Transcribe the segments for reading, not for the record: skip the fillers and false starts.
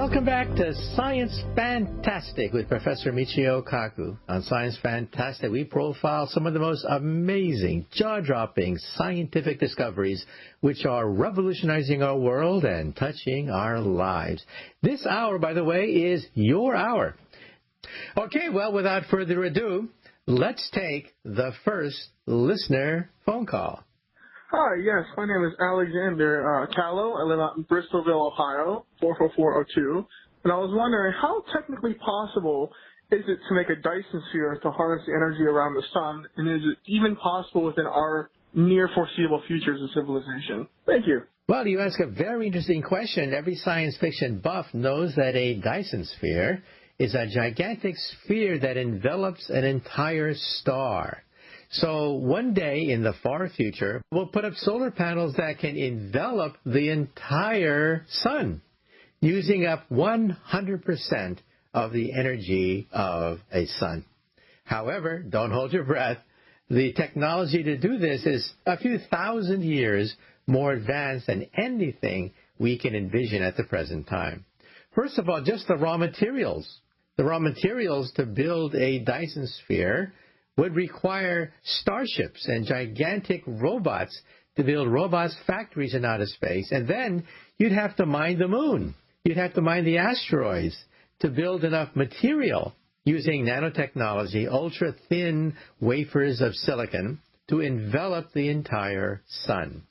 Welcome back to Science Fantastic with Professor Michio Kaku. On Science Fantastic, we profile some of the most amazing, jaw-dropping scientific discoveries which are revolutionizing our world and touching our lives. This hour, by the way, is your hour. Okay, well, without further ado, let's take the first listener phone call. Hi, yes, my name is Alexander Callow. I live out in Bristolville, Ohio, 44402. And I was wondering, how technically possible is it to make a Dyson sphere to harness the energy around the sun? And is it even possible within our near foreseeable future as a civilization? Thank you. Well, you ask a very interesting question. Every science fiction buff knows that a Dyson sphere is a gigantic sphere that envelops an entire star. So one day in the far future, we'll put up solar panels that can envelop the entire sun, using up 100% of the energy of a sun. However, don't hold your breath. The technology to do this is a few thousand years more advanced than anything we can envision at the present time. First of all, just the raw materials. The raw materials to build a Dyson sphere would require starships and gigantic robots to build robots factories in outer space. And then you'd have to mine the moon. You'd have to mine the asteroids to build enough material using nanotechnology, ultra-thin wafers of silicon to envelop the entire sun.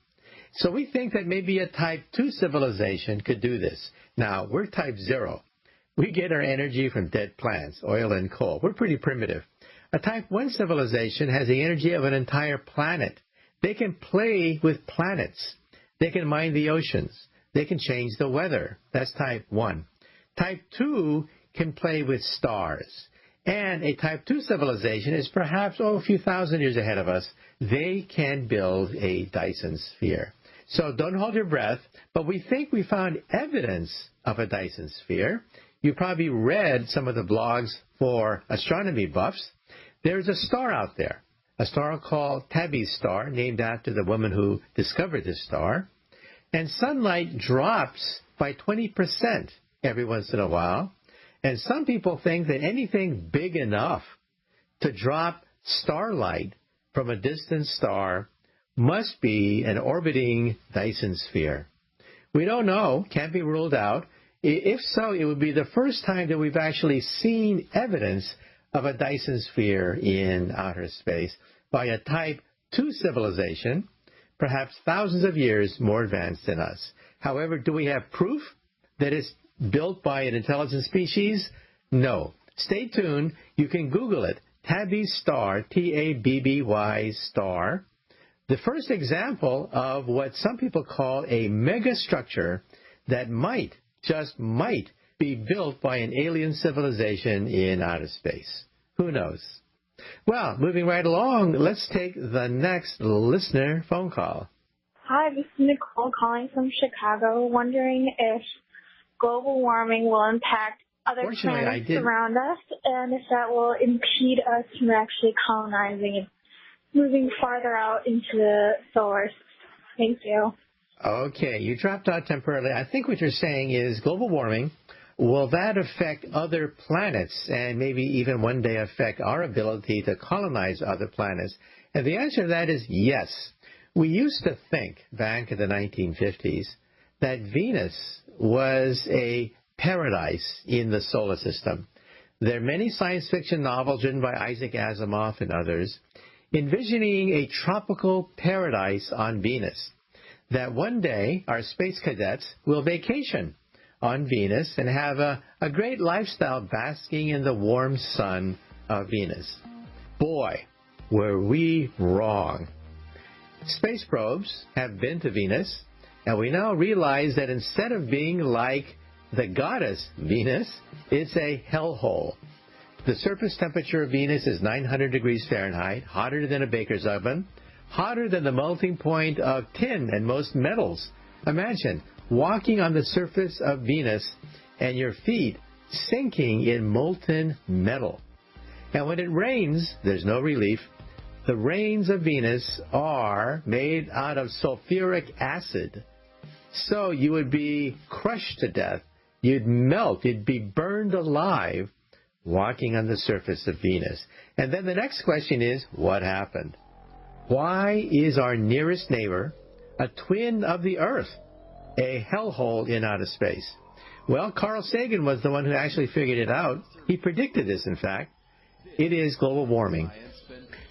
So we think that maybe a Type 2 civilization could do this. Now, we're Type 0. We get our energy from dead plants, oil and coal. We're pretty primitive. A Type 1 civilization has the energy of an entire planet. They can play with planets. They can mine the oceans. They can change the weather. That's Type 1. Type 2 can play with stars. And a Type 2 civilization is perhaps a few thousand years ahead of us. They can build a Dyson sphere. So don't hold your breath, but we think we found evidence of a Dyson sphere. You probably read some of the blogs for astronomy buffs. There's a star out there, a star called Tabby's star, named after the woman who discovered this star. And sunlight drops by 20% every once in a while. And some people think that anything big enough to drop starlight from a distant star must be an orbiting Dyson sphere. We don't know, can't be ruled out. If so, it would be the first time that we've actually seen evidence of a Dyson sphere in outer space by a Type 2 civilization, perhaps thousands of years more advanced than us. However, do we have proof that it's built by an intelligent species? No. Stay tuned. You can Google it. Tabby star, T-A-B-B-Y star. The first example of what some people call a megastructure that might, just might, be built by an alien civilization in outer space. Who knows? Well, moving right along, let's take the next listener phone call. Hi, this is Nicole calling from Chicago, wondering if global warming will impact other planets around us and if that will impede us from actually colonizing and moving farther out into the solar system. Thank you. Okay, you dropped out temporarily. I think what you're saying is global warming, will that affect other planets and maybe even one day affect our ability to colonize other planets? And the answer to that is yes. We used to think back in the 1950s that Venus was a paradise in the solar system. There are many science fiction novels written by Isaac Asimov and others envisioning a tropical paradise on Venus, that one day our space cadets will vacation on Venus and have a great lifestyle basking in the warm sun of Venus. Boy, were we wrong. Space probes have been to Venus, and we now realize that instead of being like the goddess Venus, it's a hellhole. The surface temperature of Venus is 900 degrees Fahrenheit, hotter than a baker's oven, hotter than the melting point of tin and most metals. Imagine walking on the surface of Venus and your feet sinking in molten metal. And when it rains, there's no relief. The rains of Venus are made out of sulfuric acid. So you would be crushed to death. You'd melt. You'd be burned alive walking on the surface of Venus. And then the next question is, what happened? Why is our nearest neighbor a twin of the Earth, a hellhole in outer space? Well, Carl Sagan was the one who actually figured it out. He predicted this, in fact. It is global warming.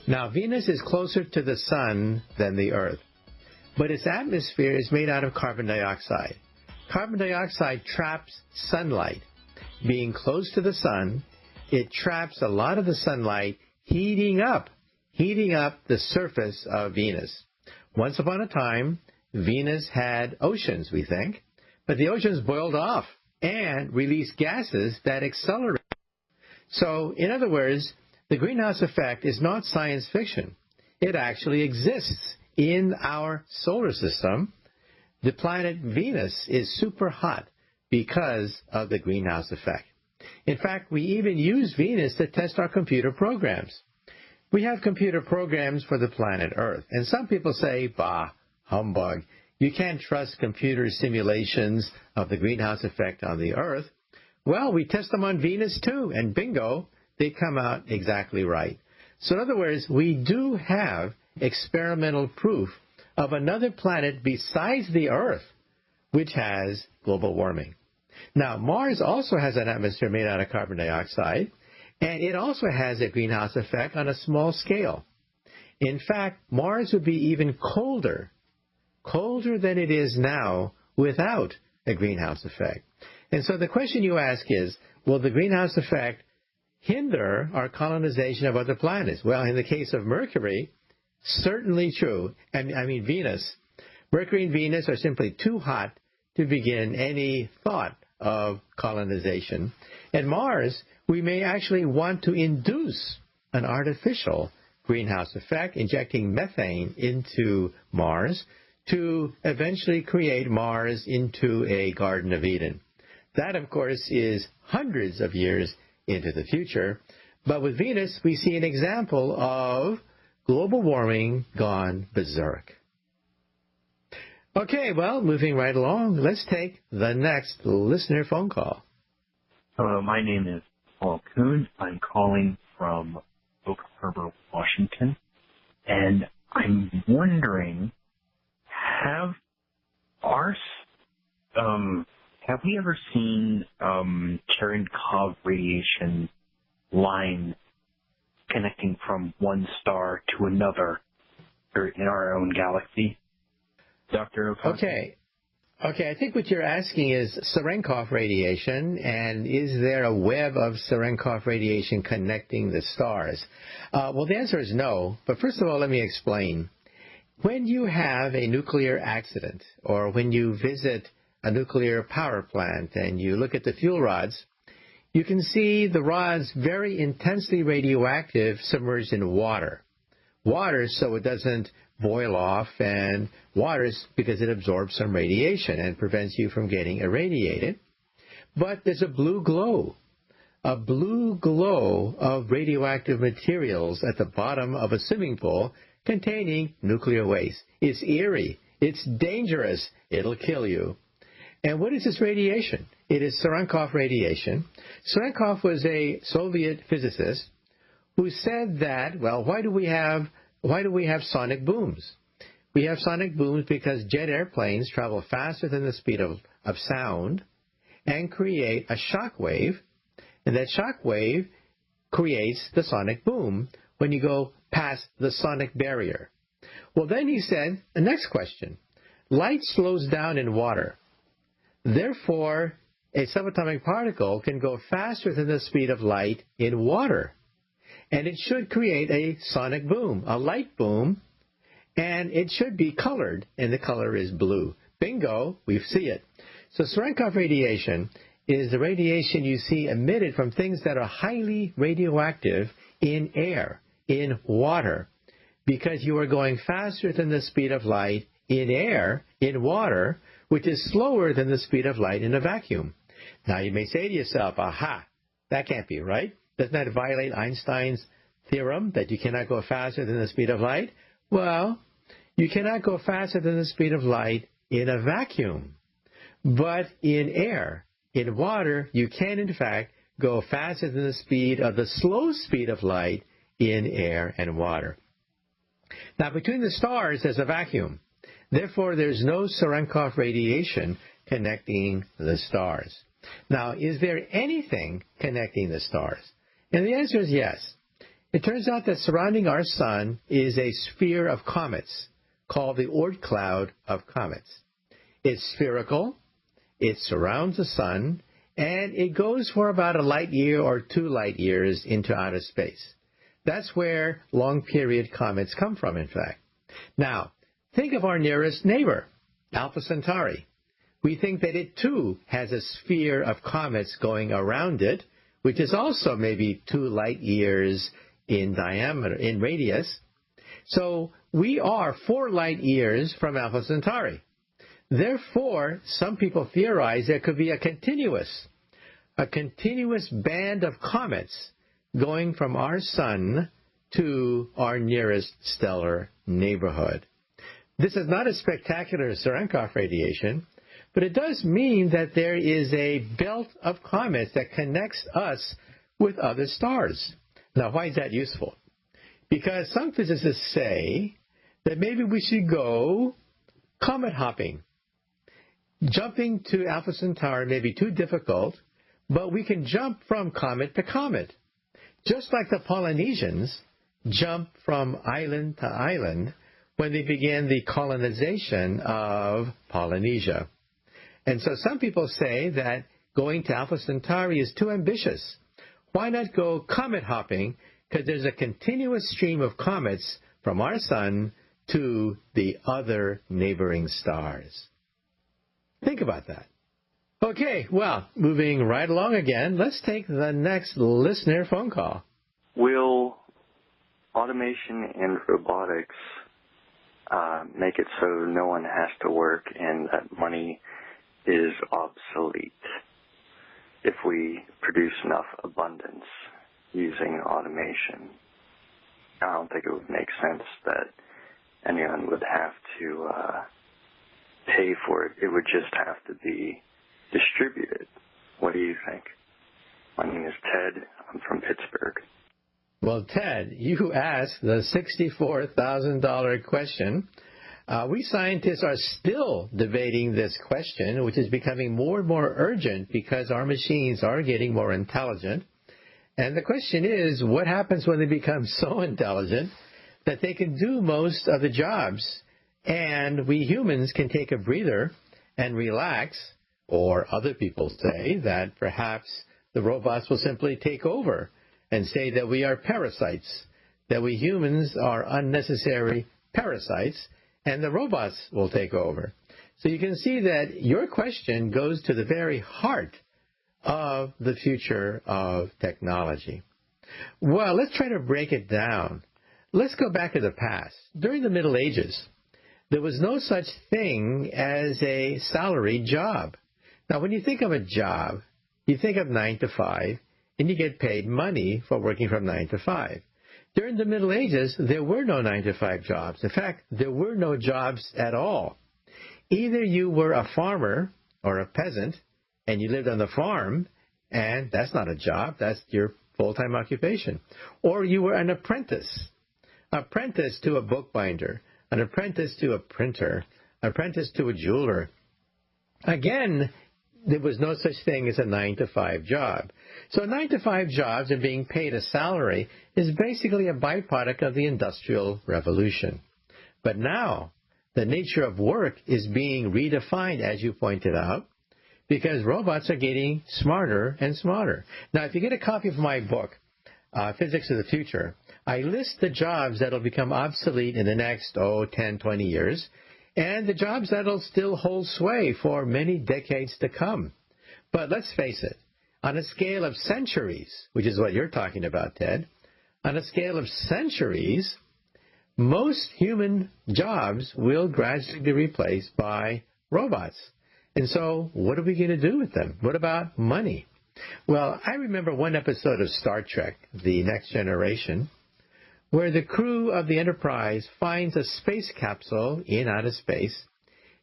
Now, Venus is closer to the sun than the Earth, but its atmosphere is made out of carbon dioxide. Carbon dioxide traps sunlight. Being close to the sun, it traps a lot of the sunlight, heating up the surface of Venus. Once upon a time, Venus had oceans, we think, but the oceans boiled off and released gases that accelerate. So, in other words, the greenhouse effect is not science fiction. It actually exists in our solar system. The planet Venus is super hot because of the greenhouse effect. In fact, we even use Venus to test our computer programs. We have computer programs for the planet Earth, and some people say, bah, humbug. You can't trust computer simulations of the greenhouse effect on the Earth. Well, we test them on Venus too, and bingo, they come out exactly right. So in other words, we do have experimental proof of another planet besides the Earth, which has global warming. Now, Mars also has an atmosphere made out of carbon dioxide, and it also has a greenhouse effect on a small scale. In fact, Mars would be even colder than it is now without a greenhouse effect. And so the question you ask is, will the greenhouse effect hinder our colonization of other planets? Well, in the case of Mercury, certainly true. I mean Venus. Mercury and Venus are simply too hot to begin any thought of colonization. And Mars, we may actually want to induce an artificial greenhouse effect, injecting methane into Mars to eventually create Mars into a Garden of Eden. That, of course, is hundreds of years into the future. But with Venus, we see an example of global warming gone berserk. Okay, well, moving right along, let's take the next listener phone call. Hello, my name is Paul Kuhn. I'm calling from Oak Harbor, Washington. And I'm wondering, have we ever seen Cherenkov radiation lines connecting from one star to another in our own galaxy? Dr. Okaku? Okay, I think what you're asking is Cherenkov radiation, and is there a web of Cherenkov radiation connecting the stars? Well, the answer is no, but first of all, let me explain. When you have a nuclear accident, or when you visit a nuclear power plant and you look at the fuel rods, you can see the rods very intensely radioactive submerged in water. Water so it doesn't boil off, and water is because it absorbs some radiation and prevents you from getting irradiated. But there's a blue glow of radioactive materials at the bottom of a swimming pool containing nuclear waste. It's eerie. It's dangerous. It'll kill you. And what is this radiation? It is Cherenkov radiation. Cherenkov was a Soviet physicist who said that, well, why do we have sonic booms? We have sonic booms because jet airplanes travel faster than the speed of sound and create a shock wave, and that shock wave creates the sonic boom when you go past the sonic barrier. Well, then he said, the next question, light slows down in water. Therefore, a subatomic particle can go faster than the speed of light in water. And it should create a sonic boom, a light boom, and it should be colored, and the color is blue. Bingo, we see it. So Cherenkov radiation is the radiation you see emitted from things that are highly radioactive in air, in water, because you are going faster than the speed of light in air, in water, which is slower than the speed of light in a vacuum. Now you may say to yourself, aha, that can't be right. Doesn't that violate Einstein's theorem that you cannot go faster than the speed of light? Well, you cannot go faster than the speed of light in a vacuum. But in air, In water, you can, in fact, go faster than the speed of the slow speed of light in air and water. Now, between the stars, there's a vacuum. Therefore, there's no Cherenkov radiation connecting the stars. Now, is there anything connecting the stars? And the answer is yes. It turns out that surrounding our sun is a sphere of comets called the Oort cloud of comets. It's spherical, it surrounds the sun, and it goes for about a light year or 2 light years into outer space. That's where long-period comets come from, in fact. Now, think of our nearest neighbor, Alpha Centauri. We think that it, too, has a sphere of comets going around it, which is also maybe 2 light years in diameter, in radius. So we are 4 light years from Alpha Centauri. Therefore, some people theorize there could be a continuous band of comets going from our sun to our nearest stellar neighborhood. This is not a spectacular Cherenkov radiation, but it does mean that there is a belt of comets that connects us with other stars. Now, why is that useful? Because some physicists say that maybe we should go comet hopping. Jumping to Alpha Centauri may be too difficult, but we can jump from comet to comet. Just like the Polynesians jumped from island to island when they began the colonization of Polynesia. And so some people say that going to Alpha Centauri is too ambitious. Why not go comet hopping? Because there's a continuous stream of comets from our sun to the other neighboring stars. Think about that. Okay, well, moving right along again, let's take the next listener phone call. Will automation and robotics make it so no one has to work and that money is obsolete if we produce enough abundance using automation? I don't think it would make sense that anyone would have to pay for it. It would just have to be distributed. What do you think? My name is Ted. I'm from Pittsburgh. Well, Ted, you asked the $64,000 question. We scientists are still debating this question, which is becoming more and more urgent because our machines are getting more intelligent. And the question is, what happens when they become so intelligent that they can do most of the jobs, and we humans can take a breather and relax, or other people say that perhaps the robots will simply take over and say that we are parasites, that we humans are unnecessary parasites, and the robots will take over. So you can see that your question goes to the very heart of the future of technology. Well, let's try to break it down. Let's go back to the past. During the Middle Ages, there was no such thing as a salaried job. Now, when you think of a job, you think of 9 to 5, and you get paid money for working from 9 to 5. During the Middle Ages, there were no 9 to 5 jobs. In fact, there were no jobs at all. Either you were a farmer or a peasant, and you lived on the farm, and that's not a job, that's your full-time occupation. Or you were an apprentice to a bookbinder, an apprentice to a printer, apprentice to a jeweler. Again, there was no such thing as a 9 to 5 job. So 9 to 5 jobs and being paid a salary is basically a byproduct of the Industrial Revolution. But now, the nature of work is being redefined, as you pointed out, because robots are getting smarter and smarter. Now, if you get a copy of my book, Physics of the Future, I list the jobs that will become obsolete in the next, 10, 20 years, and the jobs that will still hold sway for many decades to come. But let's face it, on a scale of centuries, which is what you're talking about, Ted, on a scale of centuries, most human jobs will gradually be replaced by robots. And so what are we going to do with them? What about money? Well, I remember one episode of Star Trek, The Next Generation, where the crew of the Enterprise finds a space capsule in outer space.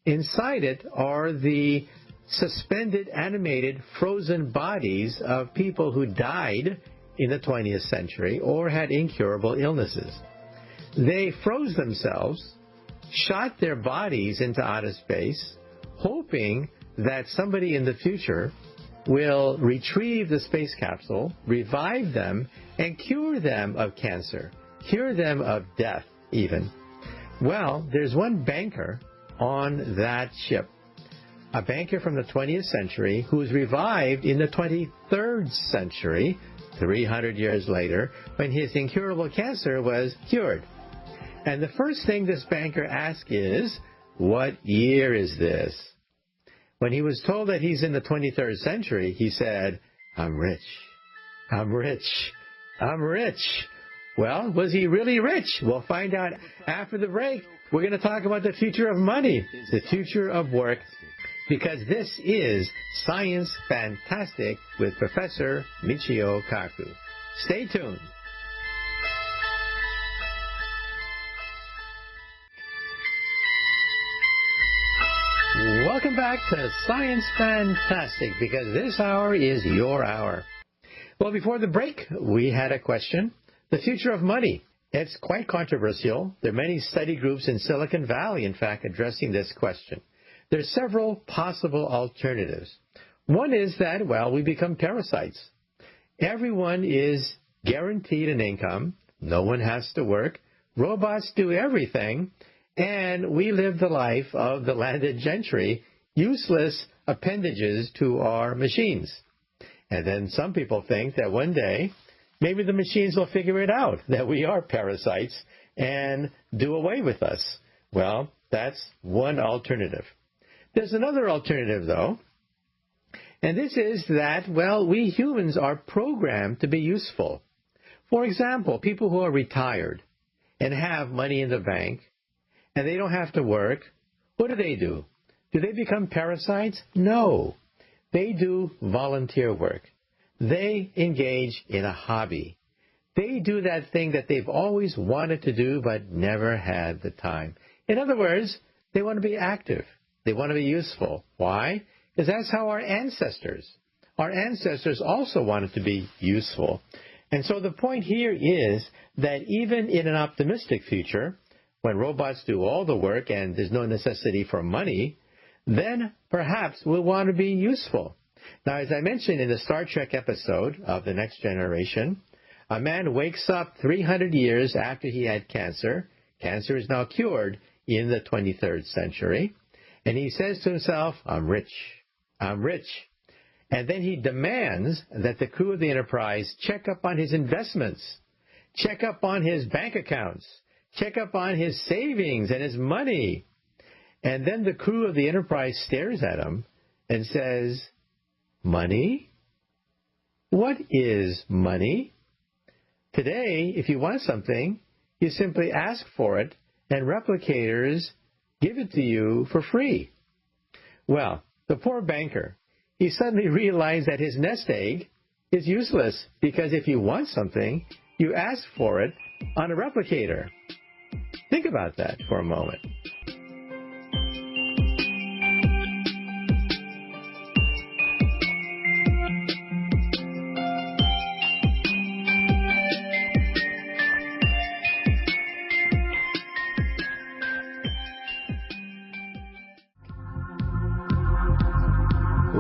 Inside it are the suspended, animated, frozen bodies of people who died in the 20th century or had incurable illnesses. They froze themselves, shot their bodies into outer space, hoping that somebody in the future will retrieve the space capsule, revive them, and cure them of cancer, cure them of death even. Well, there's one banker on that ship, a banker from the 20th century who was revived in the 23rd century, 300 years later, when his incurable cancer was cured. And the first thing this banker asked is, what year is this? When he was told that he's in the 23rd century, he said, I'm rich. I'm rich. I'm rich. Well, was he really rich? We'll find out after the break. We're going to talk about the future of money, the future of work, because this is Science Fantastic with Professor Michio Kaku. Stay tuned. Welcome back to Science Fantastic, because this hour is your hour. Well, before the break, we had a question. The future of money. It's quite controversial. There are many study groups in Silicon Valley, in fact, addressing this question. There are several possible alternatives. One is that, well, we become parasites. Everyone is guaranteed an income. No one has to work. Robots do everything. And we live the life of the landed gentry, useless appendages to our machines. And then some people think that one day, maybe the machines will figure it out, that we are parasites and do away with us. Well, that's one alternative. There's another alternative, though, and this is that, well, we humans are programmed to be useful. For example, people who are retired and have money in the bank, and they don't have to work, what do? Do they become parasites? No. They do volunteer work. They engage in a hobby. They do that thing that they've always wanted to do but never had the time. In other words, they want to be active. They want to be useful. Why? Because that's how our ancestors also wanted to be useful. And so the point here is that even in an optimistic future, when robots do all the work and there's no necessity for money, then perhaps we'll want to be useful. Now, as I mentioned in the Star Trek episode of The Next Generation, a man wakes up 300 years after he had cancer. Cancer is now cured in the 23rd century. And he says to himself, I'm rich. I'm rich. And then he demands that the crew of the Enterprise check up on his investments, check up on his bank accounts, check up on his savings and his money. And then the crew of the Enterprise stares at him and says, money? What is money? Today, if you want something, you simply ask for it, and replicators give it to you for free. Well, the poor banker, he suddenly realized that his nest egg is useless, because if you want something, you ask for it on a replicator. Think about that for a moment.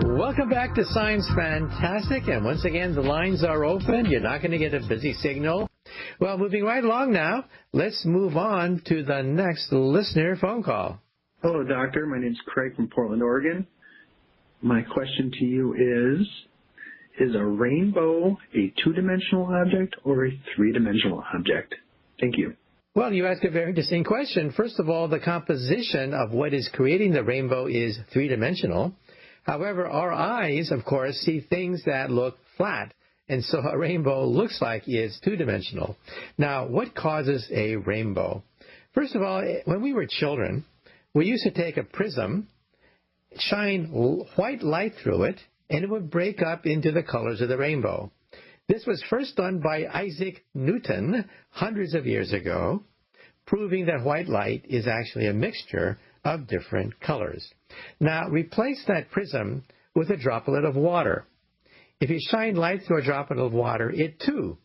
Welcome back to Science Fantastic, and once again, the lines are open. You're not going to get a busy signal. Well, moving right along now, let's move on to the next listener phone call. Hello, Doctor. My name's Craig from Portland, Oregon. My question to you is a rainbow a two-dimensional object or a three-dimensional object? Thank you. Well, you ask a very interesting question. First of all, the composition of what is creating the rainbow is three-dimensional. However, our eyes, of course, see things that look flat, and so a rainbow looks like it's two-dimensional. Now, what causes a rainbow? First of all, when we were children, we used to take a prism, shine white light through it, and it would break up into the colors of the rainbow. This was first done by Isaac Newton hundreds of years ago. proving that white light is actually a mixture of different colors. Now, replace that prism with a droplet of water. If you shine light through a droplet of water, it too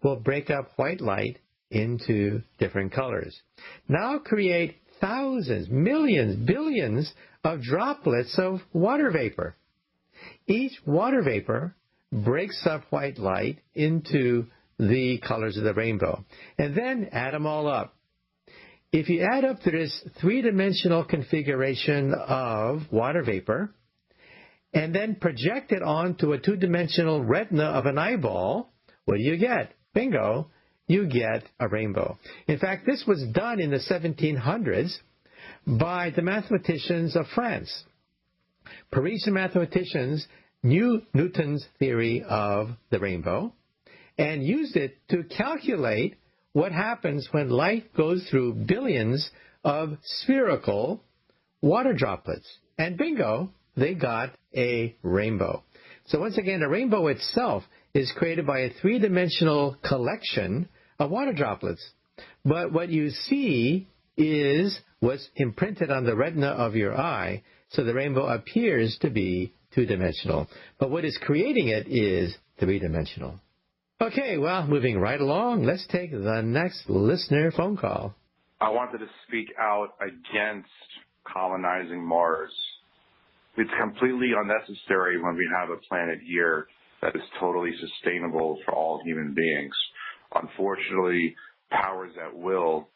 will break up white light into different colors. Now create thousands, millions, billions of droplets of water vapor. Each water vapor breaks up white light into the colors of the rainbow. And then add them all up. If you add up to this three-dimensional configuration of water vapor, and then project it onto a two-dimensional retina of an eyeball, what do you get? Bingo, you get a rainbow. In fact, this was done in the 1700s by the mathematicians of France. Parisian mathematicians knew Newton's theory of the rainbow and used it to calculate what happens when light goes through billions of spherical water droplets. And bingo, they got a rainbow. So once again, a rainbow itself is created by a three-dimensional collection of water droplets. But what you see is what's imprinted on the retina of your eye, so the rainbow appears to be two-dimensional. But what is creating it is three-dimensional. Okay, well, moving right along, let's take the next listener phone call. I wanted to speak out against colonizing Mars. It's completely unnecessary when we have a planet here that is totally sustainable for all human beings. Unfortunately, powers at will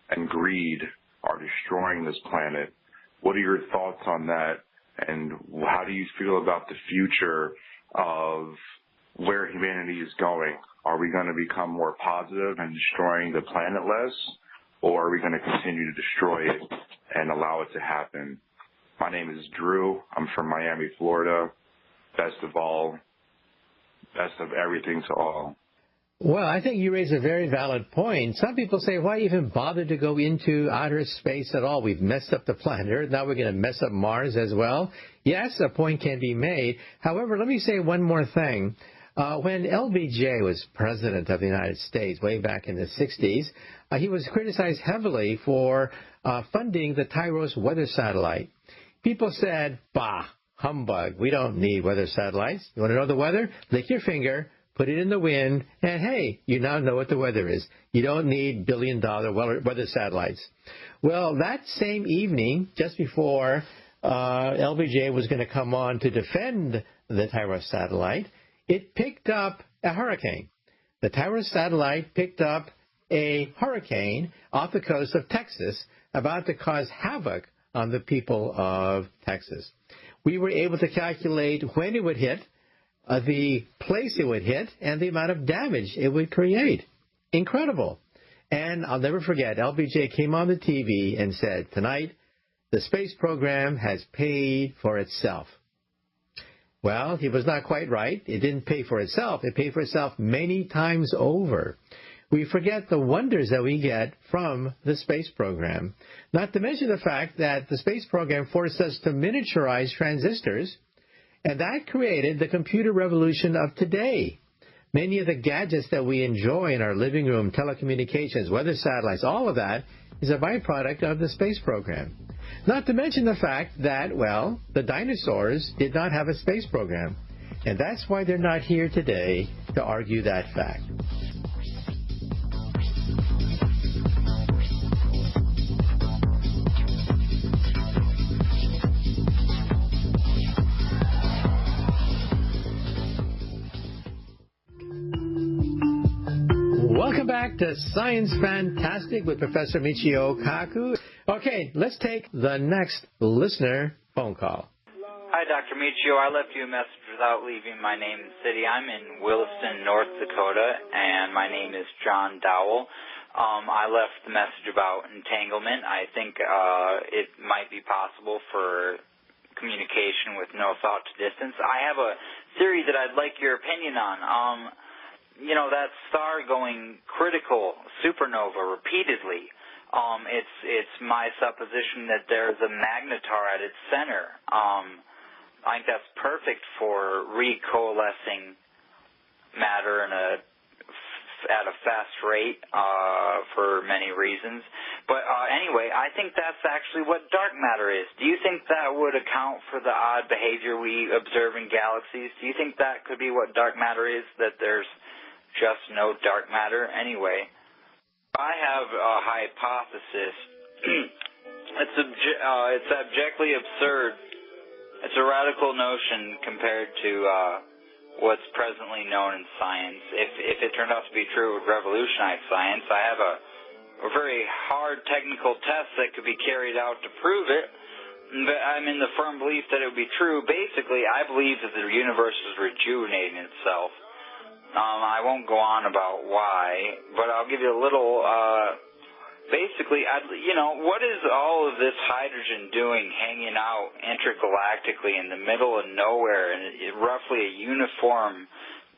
and greed are destroying this planet. What are your thoughts on that? And how do you feel about the future of where humanity is going? Are we going to become more positive and destroying the planet less? Or are we going to continue to destroy it and allow it to happen? My name is Drew. I'm from Miami, Florida. Best of all. Best of everything to all. Well, I think you raise a very valid point. Some people say, why even bother to go into outer space at all? We've messed up the planet Earth. Now we're going to mess up Mars as well. Yes, a point can be made. However, let me say one more thing. When LBJ was president of the United States way back in the 60s, he was criticized heavily for funding the Tyros weather satellite. People said, bah, humbug, we don't need weather satellites. You want to know the weather? Lick your finger, put it in the wind, and hey, you now know what the weather is. You don't need billion-dollar weather satellites. Well, that same evening, just before LBJ was going to come on to defend the Tyros satellite, it picked up a hurricane. The Tyros satellite picked up a hurricane off the coast of Texas about to cause havoc on the people of Texas. We were able to calculate when it would hit, the place it would hit, and the amount of damage it would create. Incredible. And I'll never forget, LBJ came on the TV and said, tonight, the space program has paid for itself. Well, he was not quite right. It didn't pay for itself. It paid for itself many times over. We forget the wonders that we get from the space program. Not to mention the fact that the space program forced us to miniaturize transistors, and that created the computer revolution of today. Many of the gadgets that we enjoy in our living room, telecommunications, weather satellites, all of that is a byproduct of the space program. Not to mention the fact that, well, the dinosaurs did not have a space program. And that's why they're not here today to argue that fact. Welcome back to Science Fantastic with Professor Michio Kaku. Okay, let's take the next listener phone call. Hi, Dr. Michio. I left you a message without leaving my name and city. I'm in Williston, North Dakota, and my name is John Dowell. I left the message about entanglement. I think it might be possible for communication with no thought to distance. I have a theory that I'd like your opinion on. You know, that star going critical, supernova, repeatedly, it's my supposition that there's a magnetar at its center. I think that's perfect for recoalescing matter in a at a fast rate for many reasons. But anyway, I think that's actually what dark matter is. Do you think that would account for the odd behavior we observe in galaxies? Do you think that could be what dark matter is, that there's just no dark matter? Anyway, I have a hypothesis. It's abjectly absurd. It's a radical notion compared to what's presently known in science. If it turned out to be true, it would revolutionize science. I have a very hard technical test that could be carried out to prove it, but I'm in the firm belief that it would be true. Basically, I believe that the universe is rejuvenating itself. I won't go on about why, but I'll give you a little... Basically, what is all of this hydrogen doing hanging out intergalactically in the middle of nowhere and roughly a uniform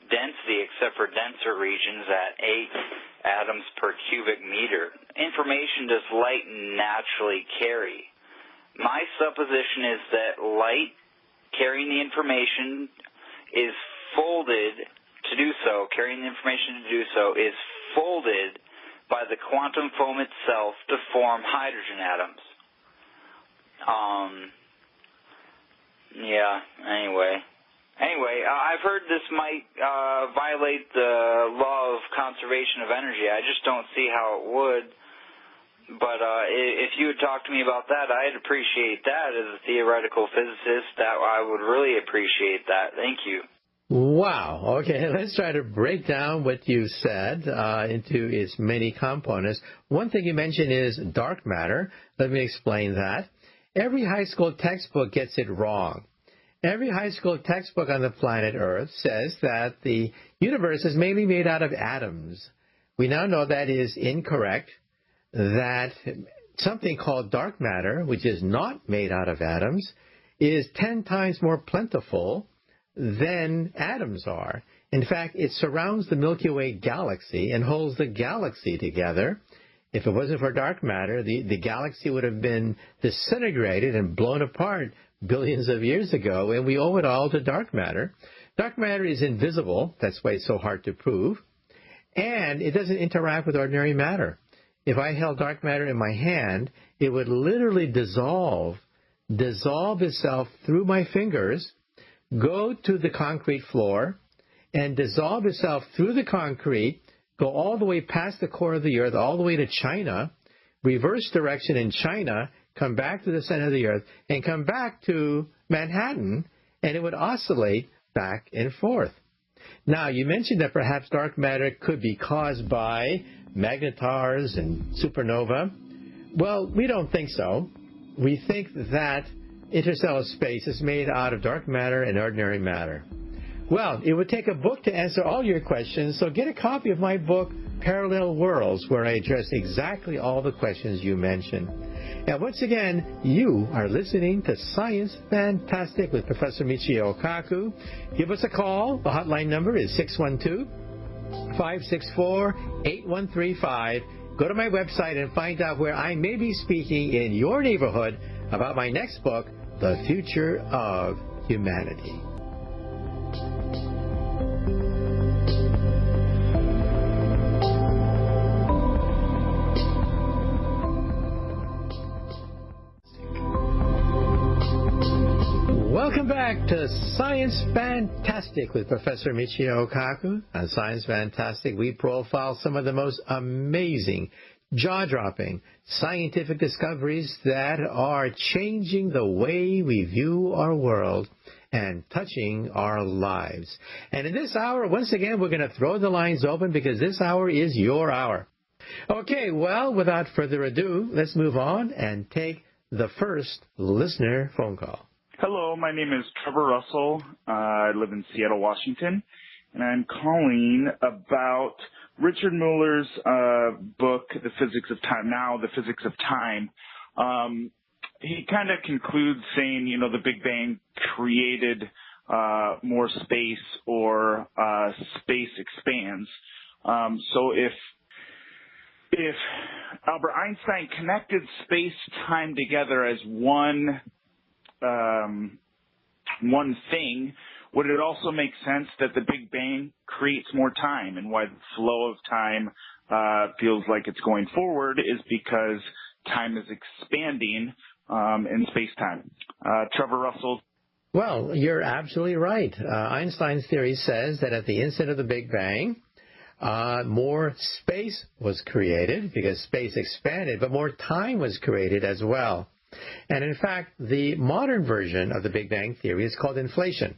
density except for denser regions at 8 atoms per cubic meter? Information does light naturally carry? My supposition is that light carrying the information is folded to do so, carrying the information to do so is folded by the quantum foam itself to form hydrogen atoms. Anyway, I've heard this might violate the law of conservation of energy. I just don't see how it would. But if you would talk to me about that, I'd appreciate that as a theoretical physicist. That I would really appreciate that. Thank you. Wow. Okay, let's try to break down what you said into its many components. One thing you mentioned is dark matter. Let me explain that. Every high school textbook gets it wrong. Every high school textbook on the planet Earth says that the universe is mainly made out of atoms. We now know that is incorrect, that something called dark matter, which is not made out of atoms, is 10 times more plentiful than atoms are. In fact, it surrounds the Milky Way galaxy and holds the galaxy together. If it wasn't for dark matter, the galaxy would have been disintegrated and blown apart billions of years ago, and we owe it all to dark matter. Dark matter is invisible. That's why it's so hard to prove. And it doesn't interact with ordinary matter. If I held dark matter in my hand, it would literally dissolve itself through my fingers, go to the concrete floor, and dissolve itself through the concrete, go all the way past the core of the earth, all the way to China, reverse direction in China, come back to the center of the earth, and come back to Manhattan, and it would oscillate back and forth. Now, you mentioned that perhaps dark matter could be caused by magnetars and supernova. Well, we don't think so. We think that interstellar space is made out of dark matter and ordinary matter. Well, it would take a book to answer all your questions, so get a copy of my book, Parallel Worlds, where I address exactly all the questions you mentioned. And once again, you are listening to Science Fantastic with Professor Michio Kaku. Give us a call. The hotline number is 612-564-8135. Go to my website and find out where I may be speaking in your neighborhood about my next book, The Future of Humanity. Welcome back to Science Fantastic with Professor Michio Kaku. On Science Fantastic, we profile some of the most amazing, jaw-dropping scientific discoveries that are changing the way we view our world and touching our lives. And in this hour, once again, we're going to throw the lines open because this hour is your hour. Okay, well, without further ado, let's move on and take the first listener phone call. Hello, my name is Trevor Russell. I live in Seattle, Washington, and I'm calling about Richard Muller's book, The Physics of Time. Now, The Physics of Time. He kind of concludes saying, you know, the Big Bang created more space, or space expands. So if Albert Einstein connected space-time together as one thing, would it also make sense that the Big Bang creates more time, and why the flow of time feels like it's going forward is because time is expanding in space-time? Trevor Russell. Well, you're absolutely right. Einstein's theory says that at the instant of the Big Bang, more space was created because space expanded, but more time was created as well. And in fact, the modern version of the Big Bang theory is called inflation.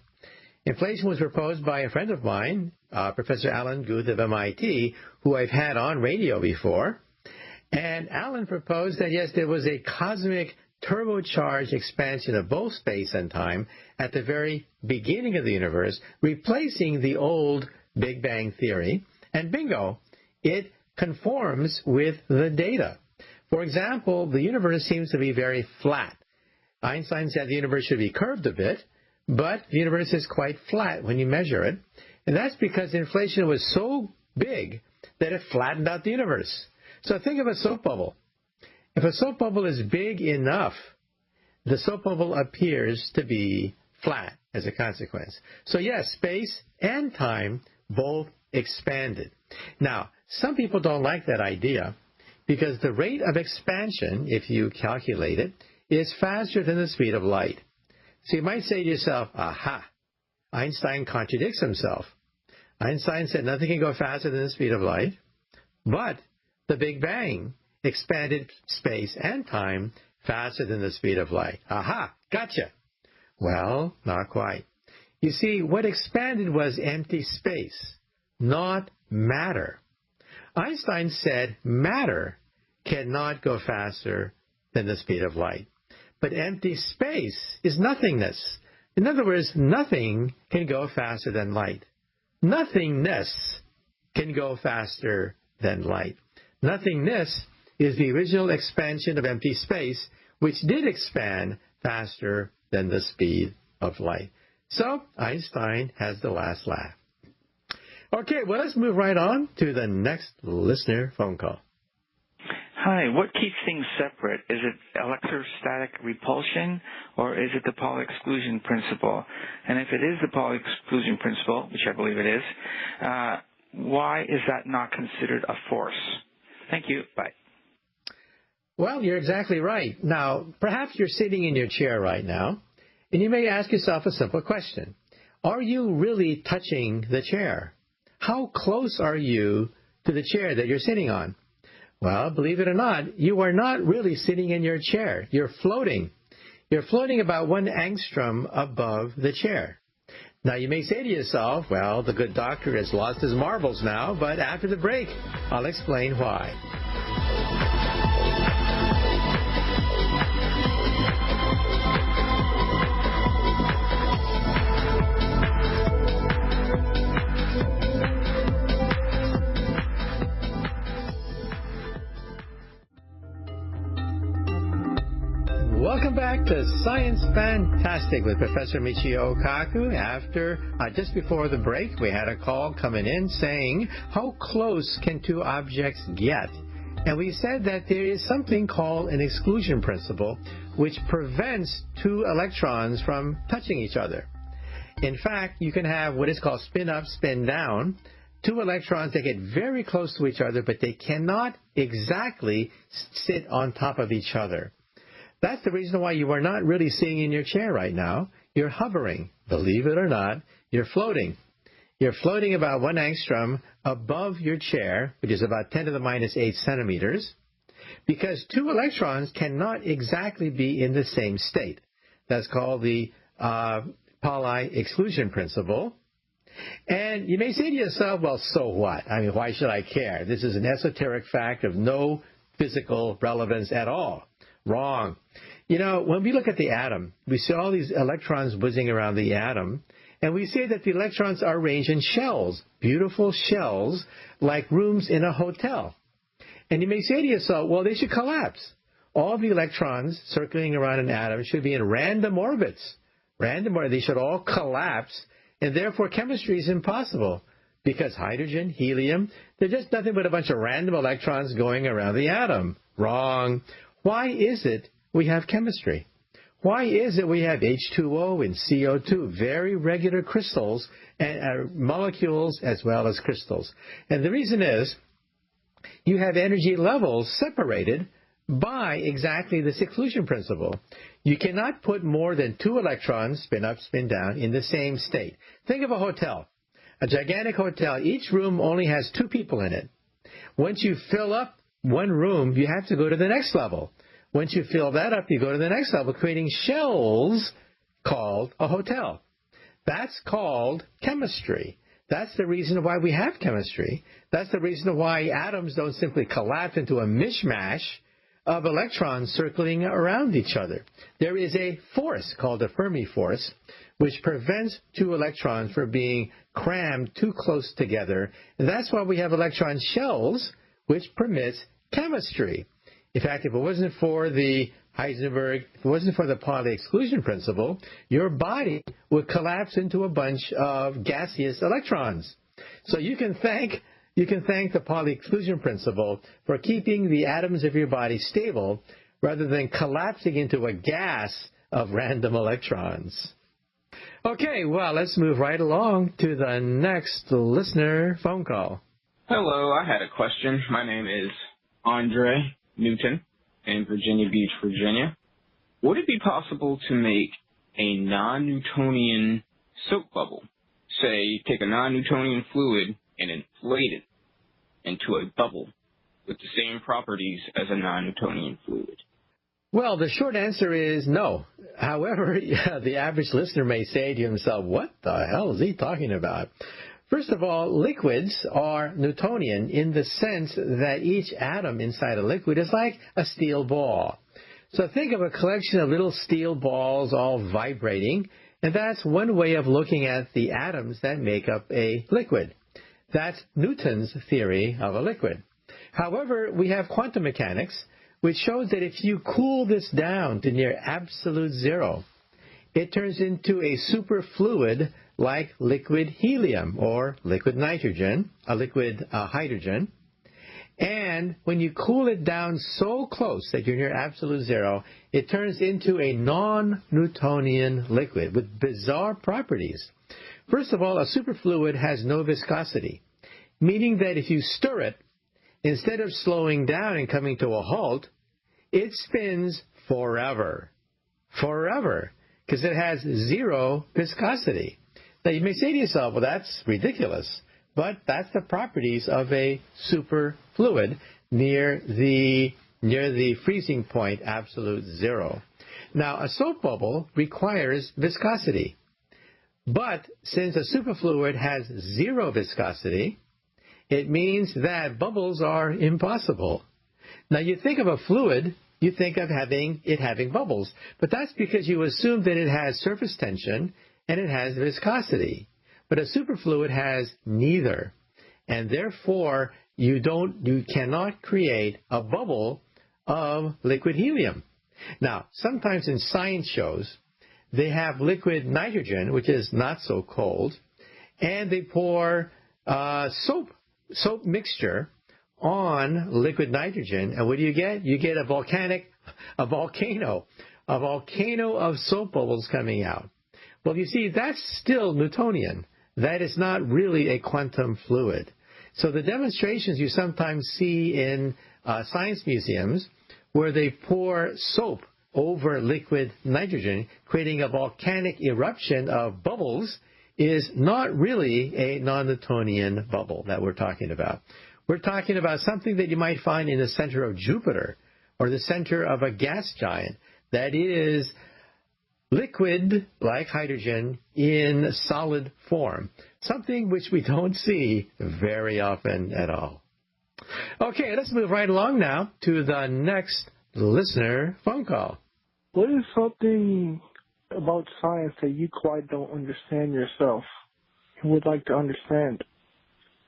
Inflation was proposed by a friend of mine, Professor Alan Guth of MIT, who I've had on radio before. And Alan proposed that, yes, there was a cosmic turbocharged expansion of both space and time at the very beginning of the universe, replacing the old Big Bang theory. And bingo, it conforms with the data. For example, the universe seems to be very flat. Einstein said the universe should be curved a bit, but the universe is quite flat when you measure it. And that's because inflation was so big that it flattened out the universe. So think of a soap bubble. If a soap bubble is big enough, the soap bubble appears to be flat as a consequence. So yes, space and time both expanded. Now, some people don't like that idea because the rate of expansion, if you calculate it, is faster than the speed of light. So you might say to yourself, aha, Einstein contradicts himself. Einstein said nothing can go faster than the speed of light, but the Big Bang expanded space and time faster than the speed of light. Aha, gotcha. Well, not quite. You see, what expanded was empty space, not matter. Einstein said matter cannot go faster than the speed of light. But empty space is nothingness. In other words, nothing can go faster than light. Nothingness can go faster than light. Nothingness is the original expansion of empty space, which did expand faster than the speed of light. So Einstein has the last laugh. Okay, well, let's move right on to the next listener phone call. Hi, what keeps things separate? Is it electrostatic repulsion, or is it the Pauli exclusion principle? And if it is the Pauli exclusion principle, which I believe it is, why is that not considered a force? Thank you. Bye. Well, you're exactly right. Now, perhaps you're sitting in your chair right now, and you may ask yourself a simple question. Are you really touching the chair? How close are you to the chair that you're sitting on? Well, believe it or not, you are not really sitting in your chair. You're floating. You're floating about 1 angstrom above the chair. Now, you may say to yourself, well, the good doctor has lost his marbles now, but after the break, I'll explain why. Welcome back to Science Fantastic with Professor Michio Kaku. Just before the break, we had a call coming in saying, how close can two objects get? And we said that there is something called an exclusion principle, which prevents two electrons from touching each other. In fact, you can have what is called spin up, spin down, two electrons that get very close to each other, but they cannot exactly sit on top of each other. That's the reason why you are not really sitting in your chair right now. You're hovering. Believe it or not, you're floating. You're floating about 1 angstrom above your chair, which is about 10 to the minus 8 centimeters, because two electrons cannot exactly be in the same state. That's called the Pauli exclusion principle. And you may say to yourself, well, so what? I mean, why should I care? This is an esoteric fact of no physical relevance at all. Wrong. You know, when we look at the atom, we see all these electrons whizzing around the atom, and we say that the electrons are arranged in shells, beautiful shells, like rooms in a hotel. And you may say to yourself, well, they should collapse. All the electrons circling around an atom should be in random orbits. They should all collapse, and therefore chemistry is impossible, because hydrogen, helium, they're just nothing but a bunch of random electrons going around the atom. Wrong. Why is it we have chemistry? Why is it we have H2O and CO2, very regular crystals, and molecules as well as crystals? And the reason is you have energy levels separated by exactly this exclusion principle. You cannot put more than 2 electrons, spin up, spin down, in the same state. Think of a hotel, a gigantic hotel. Each room only has 2 people in it. Once you fill up one room, you have to go to the next level. Once you fill that up, you go to the next level, creating shells called a hotel. That's called chemistry. That's the reason why we have chemistry. That's the reason why atoms don't simply collapse into a mishmash of electrons circling around each other. There is a force called the Fermi force, which prevents 2 electrons from being crammed too close together. And that's why we have electron shells, which permits chemistry. In fact, if it wasn't for the Heisenberg, if it wasn't for the Pauli exclusion principle, your body would collapse into a bunch of gaseous electrons. So you can thank the Pauli exclusion principle for keeping the atoms of your body stable rather than collapsing into a gas of random electrons. Okay, well, let's move right along to the next listener phone call. Hello, I had a question. My name is Andre Newton in Virginia Beach, Virginia. Would it be possible to make a non-Newtonian soap bubble? Say, take a non-Newtonian fluid and inflate it into a bubble with the same properties as a non-Newtonian fluid. Well, the short answer is no. However, the average listener may say to himself, what the hell is he talking about? First of all, liquids are Newtonian in the sense that each atom inside a liquid is like a steel ball. So think of a collection of little steel balls all vibrating, and that's one way of looking at the atoms that make up a liquid. That's Newton's theory of a liquid. However, we have quantum mechanics, which shows that if you cool this down to near absolute zero, it turns into a superfluid like liquid helium or liquid nitrogen, a liquid hydrogen. And when you cool it down so close that you're near absolute zero, it turns into a non-Newtonian liquid with bizarre properties. First of all, a superfluid has no viscosity, meaning that if you stir it, instead of slowing down and coming to a halt, it spins forever. Forever. Because it has zero viscosity. Now you may say to yourself, well, that's ridiculous. But that's the properties of a superfluid near the freezing point, absolute zero. Now, a soap bubble requires viscosity. But since a superfluid has zero viscosity, it means that bubbles are impossible. Now, you think of a fluid, you think of it having bubbles. But that's because you assume that it has surface tension and it has viscosity. But a superfluid has neither. And therefore, you cannot create a bubble of liquid helium. Now, sometimes in science shows, they have liquid nitrogen, which is not so cold, and they pour soap mixture on liquid nitrogen, and what do you get? You get a volcano of soap bubbles coming out. Well, you see, that's still Newtonian. That is not really a quantum fluid. So the demonstrations you sometimes see in science museums where they pour soap over liquid nitrogen, creating a volcanic eruption of bubbles, is not really a non-Newtonian bubble that we're talking about. We're talking about something that you might find in the center of Jupiter or the center of a gas giant that is liquid like hydrogen in solid form, something which we don't see very often at all. Okay, let's move right along now to the next listener phone call. What is something about science that you quite don't understand yourself and would like to understand?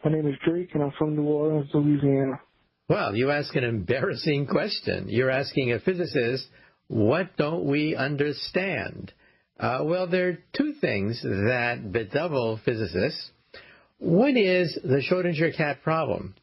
My name is Drake, and I'm from New Orleans, Louisiana. Well, you ask an embarrassing question. You're asking a physicist, what don't we understand? Well, there are two things that bedevil physicists. One is the Schrodinger cat problem,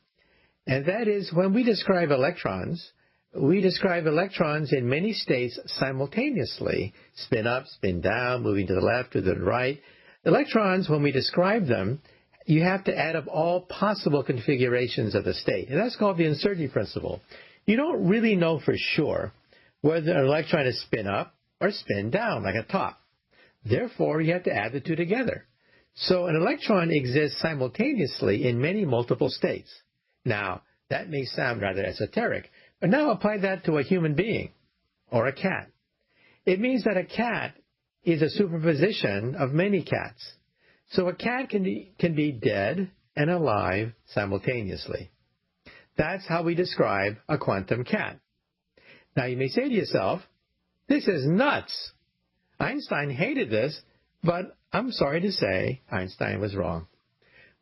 and that is when we describe electrons, we describe electrons in many states simultaneously. Spin up, spin down, moving to the left, to the right. Electrons, when we describe them, you have to add up all possible configurations of the state. And that's called the uncertainty principle. You don't really know for sure whether an electron is spin up or spin down, like a top. Therefore, you have to add the two together. So an electron exists simultaneously in many multiple states. Now, that may sound rather esoteric, but now apply that to a human being or a cat. It means that a cat is a superposition of many cats. So a cat can be dead and alive simultaneously. That's how we describe a quantum cat. Now you may say to yourself, this is nuts. Einstein hated this, but I'm sorry to say Einstein was wrong.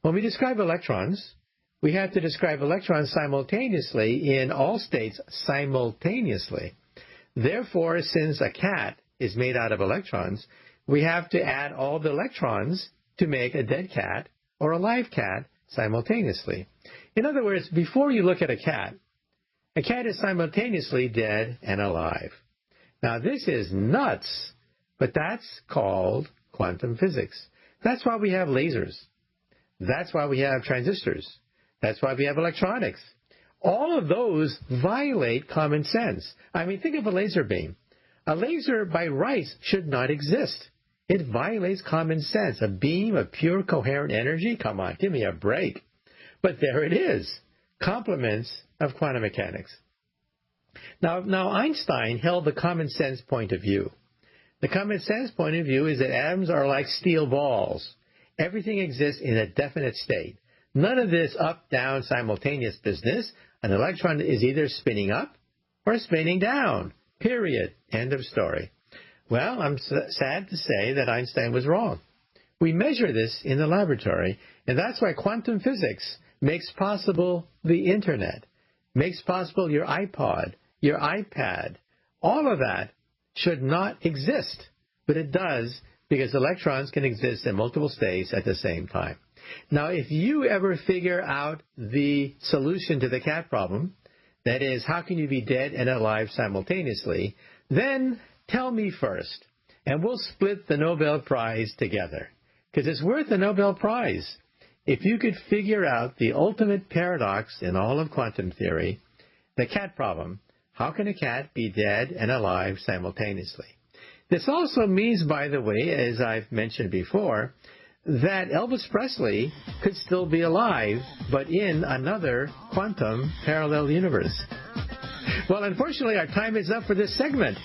When we describe electrons, we have to describe electrons simultaneously in all states simultaneously. Therefore, since a cat is made out of electrons, we have to add all the electrons to make a dead cat or a live cat simultaneously. In other words, before you look at a cat is simultaneously dead and alive. Now, this is nuts, but that's called quantum physics. That's why we have lasers. That's why we have transistors. That's why we have electronics. All of those violate common sense. I mean, think of a laser beam. A laser, by rights, should not exist. It violates common sense. A beam of pure coherent energy? Come on, give me a break. But there it is. Complements of quantum mechanics. Now Einstein held the common sense point of view. The common sense point of view is that atoms are like steel balls. Everything exists in a definite state. None of this up-down simultaneous business. An electron is either spinning up or spinning down. Period. End of story. Well, I'm sad to say that Einstein was wrong. We measure this in the laboratory, and that's why quantum physics makes possible the Internet, makes possible your iPod, your iPad. All of that should not exist, but it does because electrons can exist in multiple states at the same time. Now, if you ever figure out the solution to the cat problem, that is, how can you be dead and alive simultaneously, then tell me first, and we'll split the Nobel Prize together, because it's worth the Nobel Prize. If you could figure out the ultimate paradox in all of quantum theory, the cat problem, how can a cat be dead and alive simultaneously? This also means, by the way, as I've mentioned before, that Elvis Presley could still be alive, but in another quantum parallel universe. Well, unfortunately, our time is up for this segment.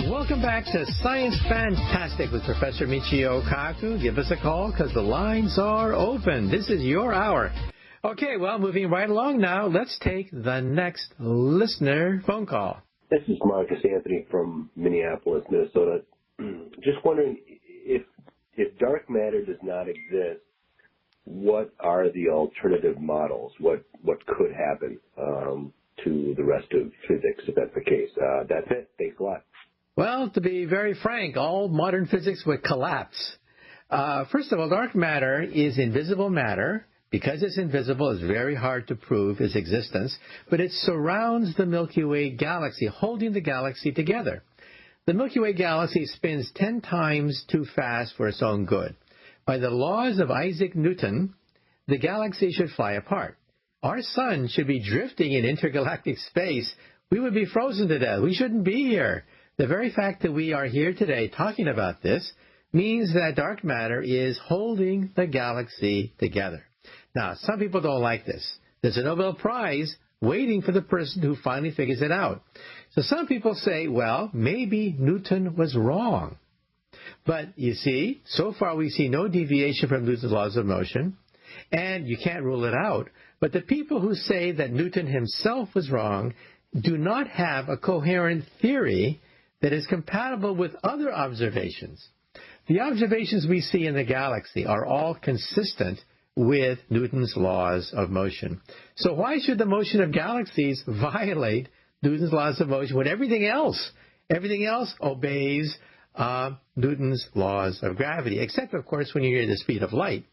Welcome back to Science Fantastic with Professor Michio Kaku. Give us a call because the lines are open. This is your hour. Okay, well, moving right along now, let's take the next listener phone call. This is Marcus Anthony from Minneapolis, Minnesota. Just wondering if dark matter does not exist, what are the alternative models? What could happen to the rest of physics if that's the case? That's it. Thanks a lot. Well, to be very frank, all modern physics would collapse. First of all, dark matter is invisible matter. Because it's invisible, it's very hard to prove its existence, but it surrounds the Milky Way galaxy, holding the galaxy together. The Milky Way galaxy spins 10 times too fast for its own good. By the laws of Isaac Newton, the galaxy should fly apart. Our sun should be drifting in intergalactic space. We would be frozen to death. We shouldn't be here. The very fact that we are here today talking about this means that dark matter is holding the galaxy together. Now, some people don't like this. There's a Nobel Prize waiting for the person who finally figures it out. So some people say, well, maybe Newton was wrong. But you see, so far we see no deviation from Newton's laws of motion, and you can't rule it out. But the people who say that Newton himself was wrong do not have a coherent theory that is compatible with other observations. The observations we see in the galaxy are all consistent with Newton's laws of motion. So why should the motion of galaxies violate Newton's laws of motion when everything else obeys Newton's laws of gravity, except, of course, when you're near the speed of light.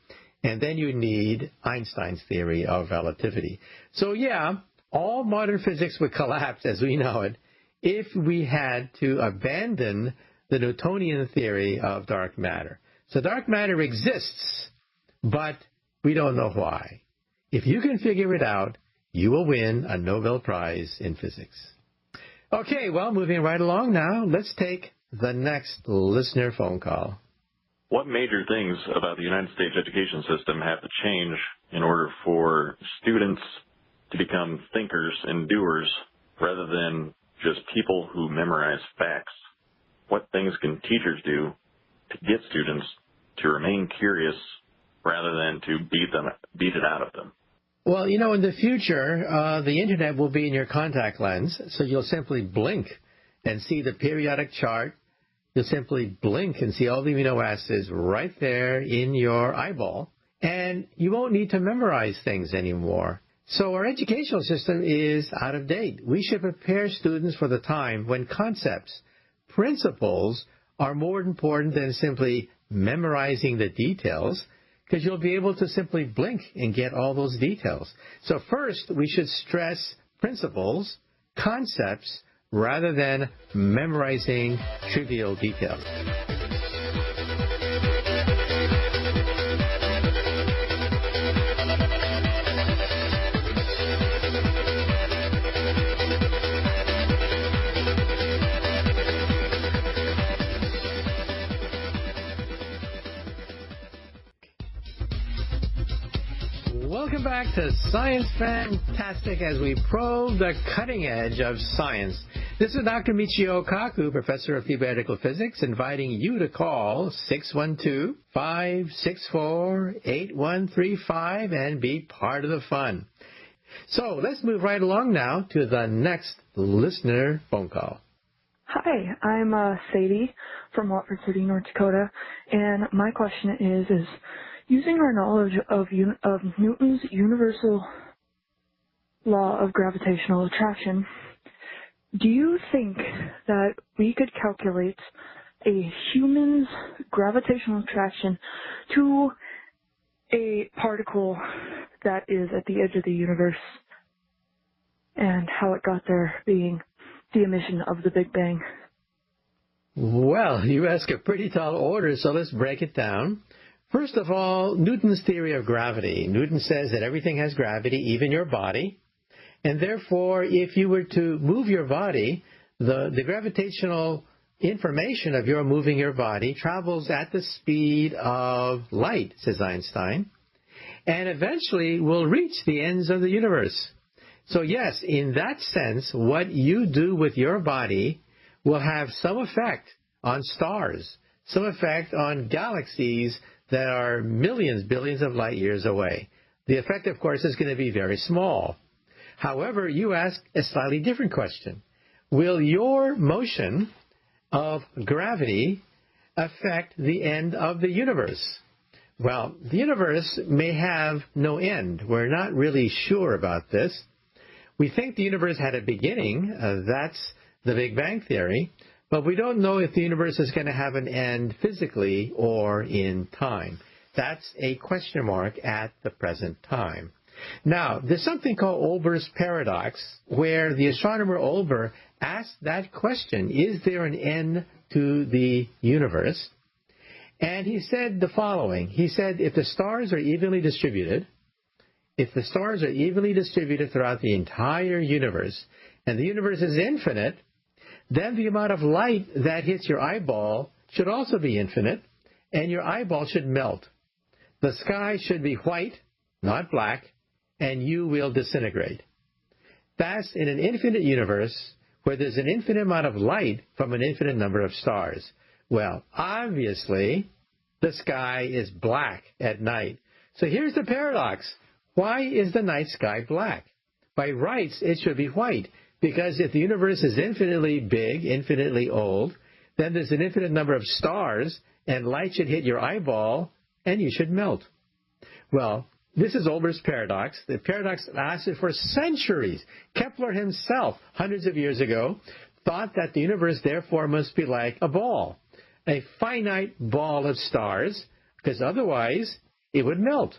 And then you need Einstein's theory of relativity. So, yeah, all modern physics would collapse as we know it if we had to abandon the Newtonian theory of dark matter. So dark matter exists, but we don't know why. If you can figure it out, you will win a Nobel Prize in physics. Okay, well, moving right along now, let's take the next listener phone call. What major things about the United States education system have to change in order for students to become thinkers and doers rather than just people who memorize facts? What things can teachers do to get students to remain curious rather than to beat it out of them? Well, you know, in the future, the Internet will be in your contact lens, so you'll simply blink and see the periodic chart. You'll simply blink and see all the amino acids right there in your eyeball, and you won't need to memorize things anymore. So our educational system is out of date. We should prepare students for the time when concepts, principles, are more important than simply memorizing the details, because you'll be able to simply blink and get all those details. So first, we should stress principles, concepts, rather than memorizing trivial details. Welcome back to Science Fantastic as we probe the cutting edge of science. This is Dr. Michio Kaku, Professor of Theoretical Physics, inviting you to call 612-564-8135 and be part of the fun. So let's move right along now to the next listener phone call. Hi, I'm Sadie from Watford City, North Dakota, and my question is using our knowledge of Newton's universal law of gravitational attraction, do you think that we could calculate a human's gravitational attraction to a particle that is at the edge of the universe and how it got there being the emission of the Big Bang? Well, you ask a pretty tall order, so let's break it down. First of all, Newton's theory of gravity. Newton says that everything has gravity, even your body. And therefore, if you were to move your body, the gravitational information of your moving your body travels at the speed of light, says Einstein, and eventually will reach the ends of the universe. So yes, in that sense, what you do with your body will have some effect on stars, some effect on galaxies that are millions, billions of light years away. The effect, of course, is going to be very small. However, you ask a slightly different question. Will your motion of gravity affect the end of the universe? Well, the universe may have no end. We're not really sure about this. We think the universe had a beginning. That's the Big Bang Theory. But we don't know if the universe is going to have an end physically or in time. That's a question mark at the present time. Now, there's something called Olber's paradox, where the astronomer Olber asked that question, is there an end to the universe? And he said the following. He said, if the stars are evenly distributed throughout the entire universe, and the universe is infinite, then the amount of light that hits your eyeball should also be infinite, and your eyeball should melt. The sky should be white, not black, and you will disintegrate. That's in an infinite universe where there's an infinite amount of light from an infinite number of stars. Well, obviously, the sky is black at night. So here's the paradox. Why is the night sky black? By rights, it should be white. Because if the universe is infinitely big, infinitely old, then there's an infinite number of stars, and light should hit your eyeball, and you should melt. Well, this is Olber's paradox. The paradox lasted for centuries. Kepler himself, hundreds of years ago, thought that the universe therefore must be like a ball, a finite ball of stars, because otherwise it would melt.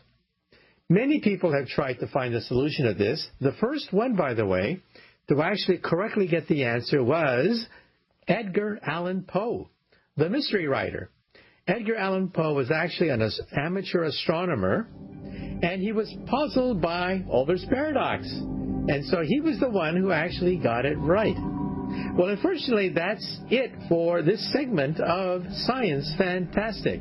Many people have tried to find the solution of this. The first one, by the way, to actually correctly get the answer was Edgar Allan Poe, the mystery writer. Edgar Allan Poe was actually an amateur astronomer, and he was puzzled by Olber's paradox. And so he was the one who actually got it right. Well, unfortunately, that's it for this segment of Science Fantastic.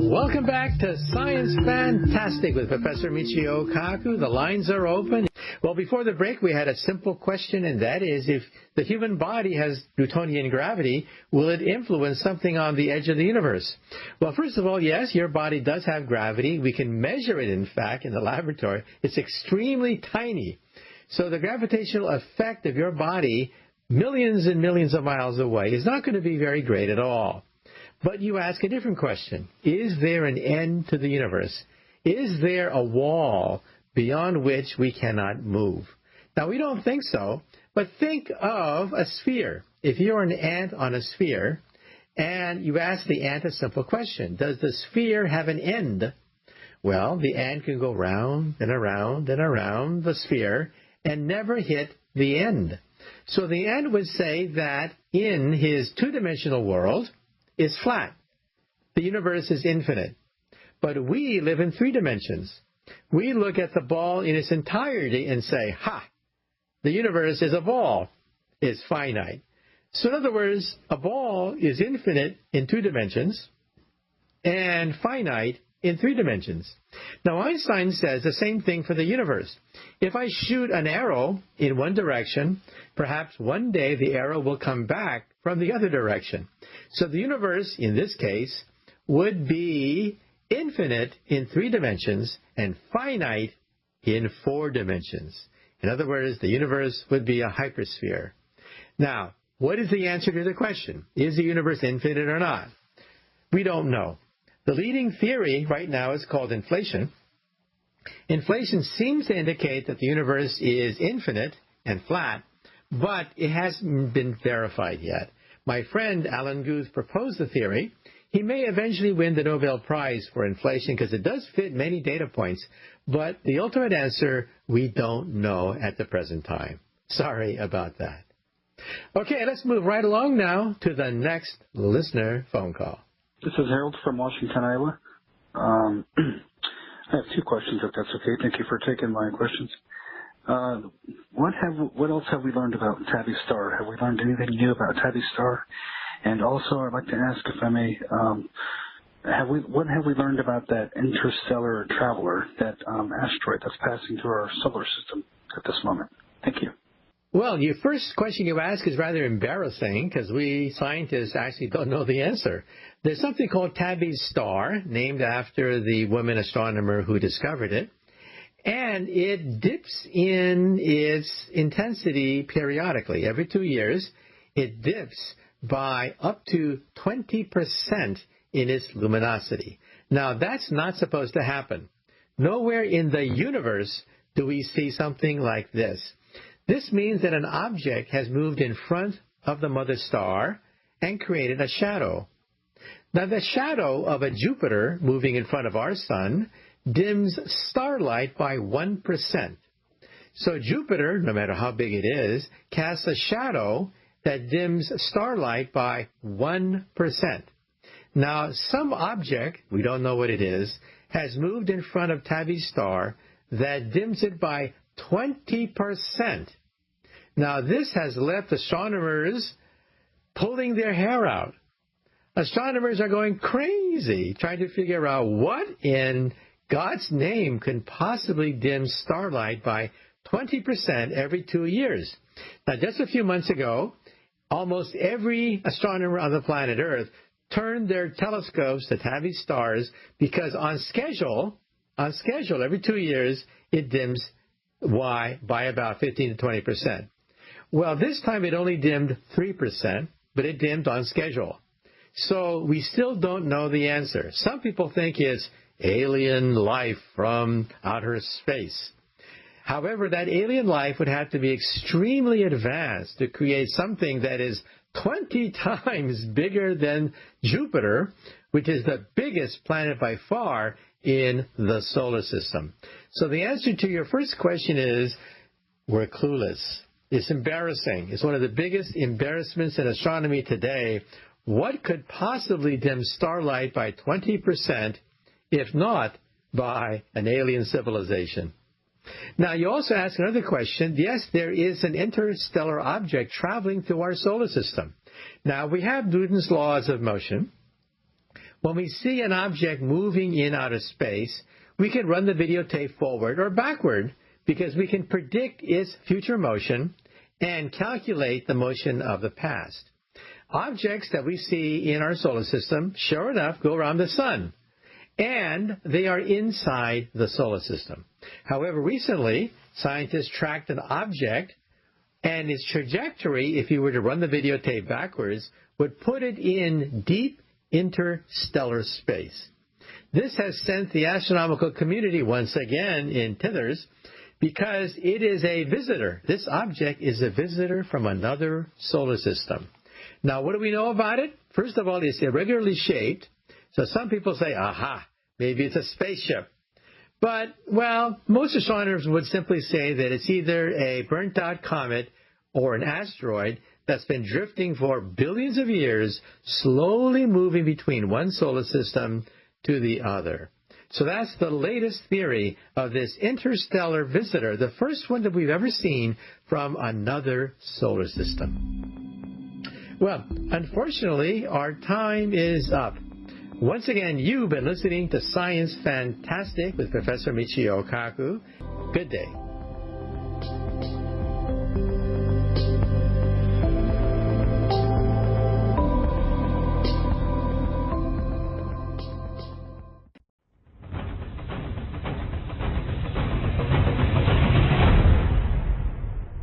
Welcome back to Science Fantastic with Professor Michio Kaku. The lines are open. Well, before the break, we had a simple question, and that is, if the human body has Newtonian gravity, will it influence something on the edge of the universe? Well, first of all, yes, your body does have gravity. We can measure it, in fact, in the laboratory. It's extremely tiny. So the gravitational effect of your body millions and millions of miles away is not going to be very great at all. But you ask a different question. Is there an end to the universe? Is there a wall beyond which we cannot move? Now, we don't think so, but think of a sphere. If you're an ant on a sphere, and you ask the ant a simple question, does the sphere have an end? Well, the ant can go round and around and around the sphere and never hit the end. So the ant would say that in his two-dimensional world, is flat. The universe is infinite. But we live in 3 dimensions. We look at the ball in its entirety and say, ha, the universe is a ball. It's finite. So in other words, a ball is infinite in 2 dimensions and finite in 3 dimensions. Now, Einstein says the same thing for the universe. If I shoot an arrow in one direction, perhaps one day the arrow will come back from the other direction. So the universe, in this case, would be infinite in 3 dimensions and finite in 4 dimensions. In other words, the universe would be a hypersphere. Now, what is the answer to the question? Is the universe infinite or not? We don't know. The leading theory right now is called inflation. Inflation seems to indicate that the universe is infinite and flat, but it hasn't been verified yet. My friend Alan Guth proposed the theory. He may eventually win the Nobel Prize for inflation because it does fit many data points, but the ultimate answer we don't know at the present time. Sorry about that. Okay, let's move right along now to the next listener phone call. This is Harold from Washington, Iowa. I have 2 questions, if that's okay. Thank you for taking my questions. What else have we learned about Tabby's star? Have we learned anything new about Tabby's star? And also, I'd like to ask, if I may, what have we learned about that interstellar traveler, that asteroid that's passing through our solar system at this moment? Thank you. Well, your first question you ask is rather embarrassing because we scientists actually don't know the answer. There's something called Tabby's star, named after the woman astronomer who discovered it. And it dips in its intensity periodically. Every 2 years, it dips by up to 20% in its luminosity. Now, that's not supposed to happen. Nowhere in the universe do we see something like this. This means that an object has moved in front of the mother star and created a shadow. Now, the shadow of a Jupiter moving in front of our sun dims starlight by 1%. So Jupiter, no matter how big it is, casts a shadow that dims starlight by 1%. Now, some object, we don't know what it is, has moved in front of Tabby's star that dims it by 20%. Now, this has left astronomers pulling their hair out. Astronomers are going crazy trying to figure out what in God's name can possibly dim starlight by 20% every 2 years. Now, just a few months ago, almost every astronomer on the planet Earth turned their telescopes to Tabby stars because on schedule, every 2 years, it dims Y by about 15 to 20%. Well, this time it only dimmed 3%, but it dimmed on schedule. So we still don't know the answer. Some people think it's alien life from outer space. However, that alien life would have to be extremely advanced to create something that is 20 times bigger than Jupiter, which is the biggest planet by far in the solar system. So the answer to your first question is, we're clueless. It's embarrassing. It's one of the biggest embarrassments in astronomy today. What could possibly dim starlight by 20%, if not by an alien civilization? Now, you also ask another question. Yes, there is an interstellar object traveling through our solar system. Now, we have Newton's laws of motion. When we see an object moving in outer space, we can run the videotape forward or backward because we can predict its future motion and calculate the motion of the past. Objects that we see in our solar system, sure enough, go around the sun, and they are inside the solar system. However, recently, scientists tracked an object, and its trajectory, if you were to run the videotape backwards, would put it in deep interstellar space. This has sent the astronomical community once again in tithers because it is a visitor. This object is a visitor from another solar system. Now, what do we know about it? First of all, it's irregularly shaped. So some people say, aha, maybe it's a spaceship. But, well, most astronomers would simply say that it's either a burnt-out comet or an asteroid that's been drifting for billions of years, slowly moving between one solar system to the other. So that's the latest theory of this interstellar visitor, the first one that we've ever seen from another solar system. Well, unfortunately, our time is up. Once again, you've been listening to Science Fantastic with Professor Michio Kaku. Good day.